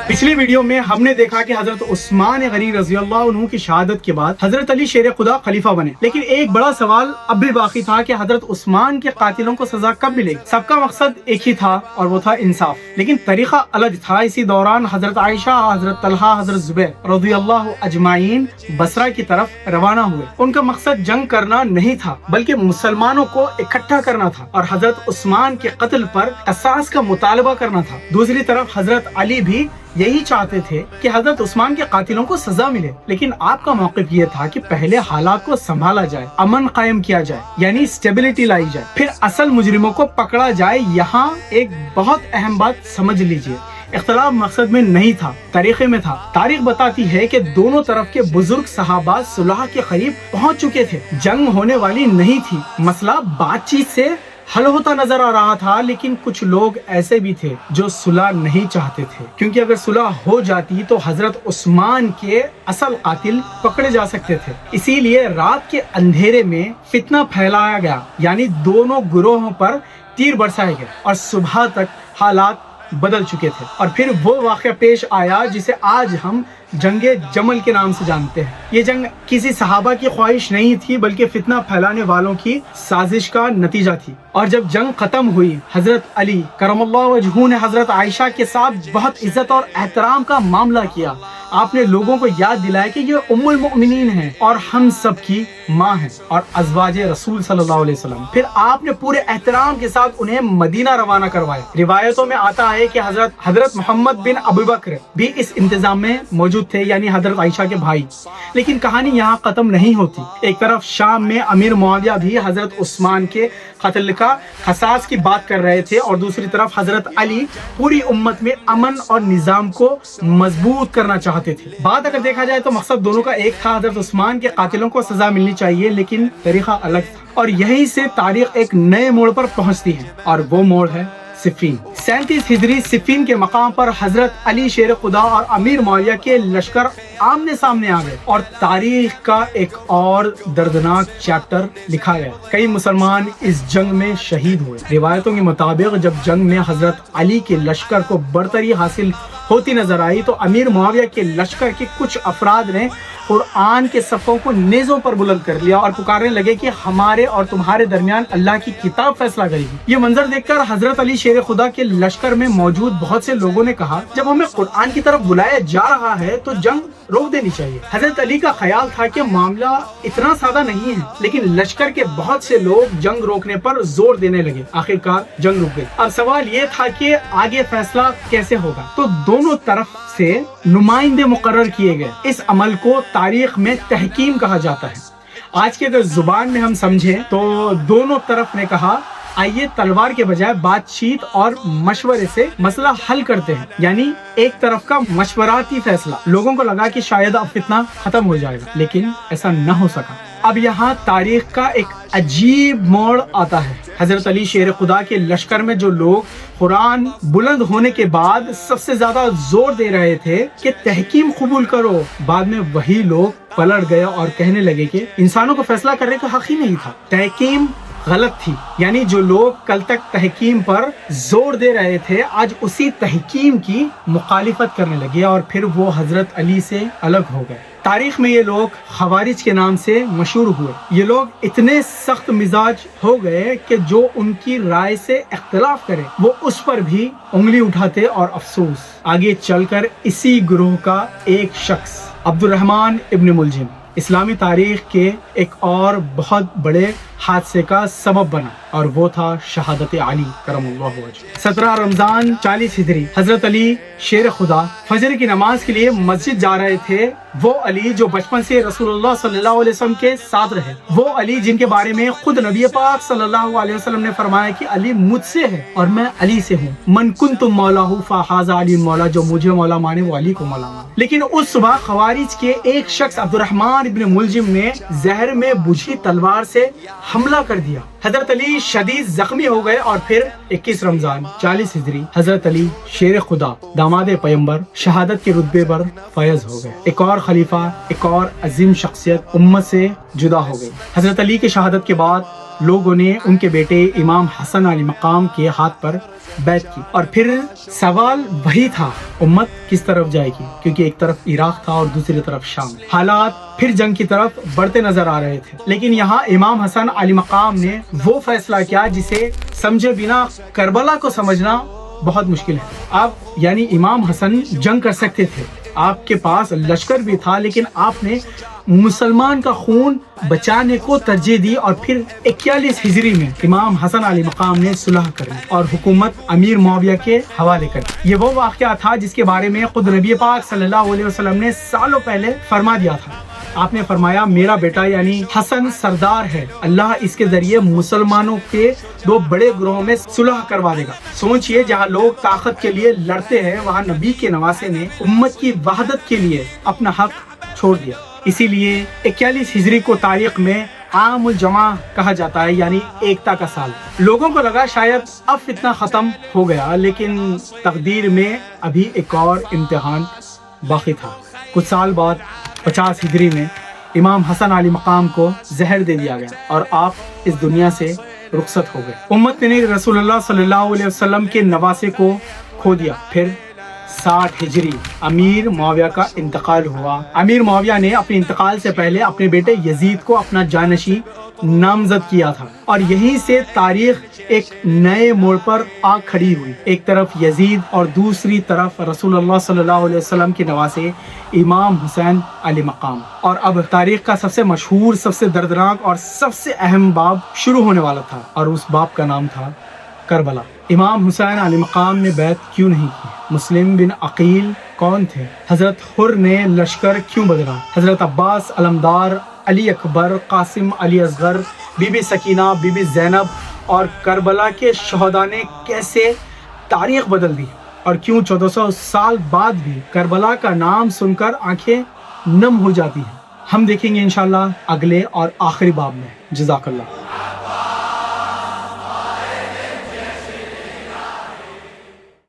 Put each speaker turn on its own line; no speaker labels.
पिछली वीडियो में हमने देखा कि हजरत उस्मान गनी रजी अल्लाह अन्हु की शहादत के बाद हजरत अली शेर खुदा खलीफा बने, लेकिन एक बड़ा सवाल अब भी बाकी था कि हजरत उस्मान के कातिलों को सजा कब मिलेगी। सबका मकसद एक ही था और वो था इंसाफ, लेकिन तरीका अलग था। इसी दौरान हजरत आयशा, हजरत तलहा, हजरत जुबैर रजी अल्लाह अजमाइन बसरा की तरफ रवाना हुए। उनका मकसद जंग करना नहीं था बल्कि मुसलमानों को इकट्ठा करना था और हजरत उस्मान के कत्ल पर क़सास का मुतालबा करना था। दूसरी तरफ हजरत अली भी यही चाहते थे कि हजरत उस्मान के कातिलों को सजा मिले, लेकिन आपका मौक़िफ़ ये था कि पहले हालात को संभाला जाए, अमन कायम किया जाए, यानी स्टेबिलिटी लाई जाए, फिर असल मुजरिमों को पकड़ा जाए। यहाँ एक बहुत अहम बात समझ लीजिए, इख्तिलाफ मकसद में नहीं था, तरीके में था। तारीख बताती है कि दोनों तरफ के बुजुर्ग सहाबा सुलह के करीब पहुंच चुके थे। जंग होने वाली नहीं थी, मसला बातचीत से हल होता नजर आ रहा था। लेकिन कुछ लोग ऐसे भी थे जो सुलह नहीं चाहते थे, क्योंकि अगर सुलह हो जाती तो हजरत उस्मान के असल कातिल पकड़े जा सकते थे। इसीलिए रात के अंधेरे में फितना फैलाया गया, यानी दोनों गिरोहों पर तीर बरसाए गए और सुबह तक हालात बदल चुके थे। और फिर वो वाक़या पेश आया जिसे आज हम जंगे जमल के नाम से जानते हैं। ये जंग किसी सहाबा की ख्वाहिश नहीं थी बल्कि फितना फैलाने वालों की साजिश का नतीजा थी। और जब जंग खत्म हुई, हजरत अली करमल्लाहु वजहू ने हजरत आयशा के साथ बहुत इज्जत और एहतराम का मामला किया। आपने लोगों को याद दिलाया कि ये उम्मुल मोमिनीन हैं और हम सब की माँ हैं और अज़वाजे रसूल सल्लल्लाहु अलैहि वसल्लम। फिर आपने पूरे एहतराम के साथ उन्हें मदीना रवाना करवाया। रिवायतों में आता है कि हजरत मोहम्मद बिन अबू बकर भी इस इंतजाम में मौजूद थे, यानी हजरत आयशा के भाई। लेकिन कहानी यहाँ खत्म नहीं होती। एक तरफ शाम में अमीर मुआविया भी हजरत उस्मान के कत्ल का क़सास की बात कर रहे थे और दूसरी तरफ हजरत अली पूरी उम्मत में अमन और निज़ाम को मजबूत करना चाहते थे। बात अगर देखा जाए तो मकसद दोनों का एक था, हजरत उस्मान के कातिलों को सजा मिलनी चाहिए, लेकिन तरीका अलग था। और यहीं से तारीख एक नए मोड़ पर पहुंचती है और वो मोड़ है सिफ़ीन। 37 हिजरी सिफ़ीन के मकाम पर हजरत अली शेर खुदा और अमीर मुआविया के लश्कर आमने सामने आ गए और तारीख का एक और दर्दनाक चैप्टर लिखा गया। कई मुसलमान इस जंग में शहीद हुए। रिवायतों के मुताबिक जब जंग में हजरत अली के लश्कर को बरतरी हासिल होती नजर आई तो अमीर मुआविया के लश्कर के कुछ अफराद ने कुरान के सफ़ों को नेज़ों पर बुलंद कर लिया और पुकारने लगे कि हमारे और तुम्हारे दरमियान अल्लाह की किताब फैसला करेगी। ये मंजर देखकर हजरत अली शेर खुदा के लश्कर में मौजूद बहुत से लोगों ने कहा, जब हमें कुरान की तरफ बुलाया जा रहा है तो जंग रोक देनी चाहिए। हजरत अली का ख्याल था कि मामला इतना सादा नहीं है, लेकिन लश्कर के बहुत से लोग जंग रोकने पर जोर देने लगे। आखिरकार जंग रुक गई। अब सवाल ये था कि आगे फैसला कैसे होगा। तो दोनों तरफ से नुमाइंदे मुकर्रर किए गए। इस अमल को तारीख में तहकीम कहा जाता है। आज के अगर जुबान में हम समझें तो दोनों तरफ ने कहा, आइए तलवार के बजाय बातचीत और मशवरे से मसला हल करते हैं, यानी एक तरफ का मशवराती फैसला। लोगों को लगा कि शायद अब फितना खत्म हो जाएगा, लेकिन ऐसा न हो सका। अब यहाँ तारीख का एक अजीब मोड़ आता है। हजरत अली शेर खुदा के लश्कर में जो लोग कुरान बुलंद होने के बाद सबसे ज्यादा जोर दे रहे थे कि तहकीम कबूल करो, बाद में वही लोग पलट गए और कहने लगे कि इंसानों को फैसला करने का हक ही नहीं था, तहकीम गलत थी। यानी जो लोग कल तक तहकीम पर जोर दे रहे थे आज उसी तहकीम की मुखालिफत करने लगे और फिर वो हजरत अली से अलग हो गए। तारीख में ये लोग खवारिज के नाम से मशहूर हुए। ये लोग इतने सख्त मिजाज हो गए कि जो उनकी राय से इख्तिलाफ करे वो उस पर भी उंगली उठाते। और अफसोस, आगे चलकर इसी ग्रोह का एक शख्स अब्दुर्रहमान इब्न मुलजिम इस्लामी तारीख के एक और बहुत बड़े हादसे का सबब बना और वो था शहादत अली करमल्लाहु वजहू। 17 रमजान 40 हिजरी हजरत अली शेर खुदा फजर की नमाज के लिए मस्जिद जा रहे थे। वो अली जो बचपन से रसूलुल्लाह सल्लल्लाहु अलैहि वसल्लम के साथ रहे, वो अली जिनके बारे में खुद नबी पाक सल्लल्लाहु अलैहि वसल्लम ने फरमाया कि अली मुझसे है और मैं अली से हूँ। मन कुन्तु मौलाहु फहाज़ा अली मौला, जो मुझे मौला माने वो अली को मौला माने। लेकिन उस सुबह खवारिज के एक शख्स अब्दुर्रहमान इब्न मुलजिम ने जहर में बुझी तलवार से हमला कर दिया। हजरत अली शदीद जख्मी हो गए और फिर 21 रमजान 40 हिजरी हजरत अली शेर खुदा दामाद पैगंबर शहादत के रुतबे पर फैज हो गए। एक और खलीफा, एक और अजीम शख्सियत उम्मत से जुदा हो गई। हजरत अली की शहादत के बाद لوگوں نے ان کے بیٹے امام حسن علی مقام کے ہاتھ پر بیعت کی، اور پھر سوال وہی تھا، امت کس طرف جائے گی، کیونکہ ایک طرف عراق تھا اور دوسری طرف شام۔ حالات پھر جنگ کی طرف بڑھتے نظر آ رہے تھے، لیکن یہاں امام حسن علی مقام نے وہ فیصلہ کیا جسے سمجھے بنا کربلا کو سمجھنا بہت مشکل ہے۔ آپ یعنی امام حسن جنگ کر سکتے تھے، آپ کے پاس لشکر بھی تھا، لیکن آپ نے مسلمان کا خون بچانے کو ترجیح دی، اور پھر 41 ہجری میں امام حسن علی مقام نے صلح کر لی اور حکومت امیر معاویہ کے حوالے کر دی۔ یہ وہ واقعہ تھا جس کے بارے میں خود نبی پاک صلی اللہ علیہ وسلم نے سالوں پہلے فرما دیا تھا۔ آپ نے فرمایا میرا بیٹا یعنی حسن سردار ہے، اللہ اس کے ذریعے مسلمانوں کے 2 بڑے گروہوں میں صلح کروا دے گا۔ سوچئے جہاں لوگ طاقت کے لیے لڑتے ہیں، وہاں نبی کے نواسے نے امت کی وحدت کے لیے اپنا حق چھوڑ دیا۔ اسی لیے 41 ہجری کو تاریخ میں عام الجمع کہا جاتا ہے، یعنی ایکتا کا سال۔ لوگوں کو لگا شاید اب فتنہ ختم ہو گیا، لیکن تقدیر میں ابھی ایک اور امتحان باقی تھا۔ کچھ سال بعد 50 ہجری میں امام حسن علی مقام کو زہر دے دیا گیا اور آپ اس دنیا سے رخصت ہو گئے۔ امت نے رسول اللہ صلی اللہ علیہ وسلم کے نواسے کو کھو دیا۔ پھر 60 ہجری امیر معاویہ کا انتقال ہوا۔ امیر معاویہ نے اپنے انتقال سے پہلے اپنے بیٹے یزید کو اپنا جانشین نامزد کیا تھا، اور یہیں سے تاریخ ایک نئے موڑ پر آ کھڑی ہوئی۔ ایک طرف یزید اور دوسری طرف رسول اللہ صلی اللہ علیہ وسلم کے نواسے امام حسین علی مقام۔ اور اب تاریخ کا سب سے مشہور، سب سے دردناک اور سب سے اہم باب شروع ہونے والا تھا، اور اس باب کا نام تھا کربلا۔ امام حسین علی مقام نے بیعت کیوں نہیں کی؟ مسلم بن عقیل کون تھے؟ حضرت حر نے لشکر کیوں بدلا؟ حضرت عباس علمدار، علی اکبر، قاسم علی اصغر، بی بی سکینہ، بی بی زینب اور کربلا کے شہداء نے کیسے تاریخ بدل دی؟ اور کیوں 1400 سال بعد بھی کربلا کا نام سن کر آنکھیں نم ہو جاتی ہیں؟ ہم دیکھیں گے انشاءاللہ اگلے اور آخری باب میں۔ جزاک اللہ۔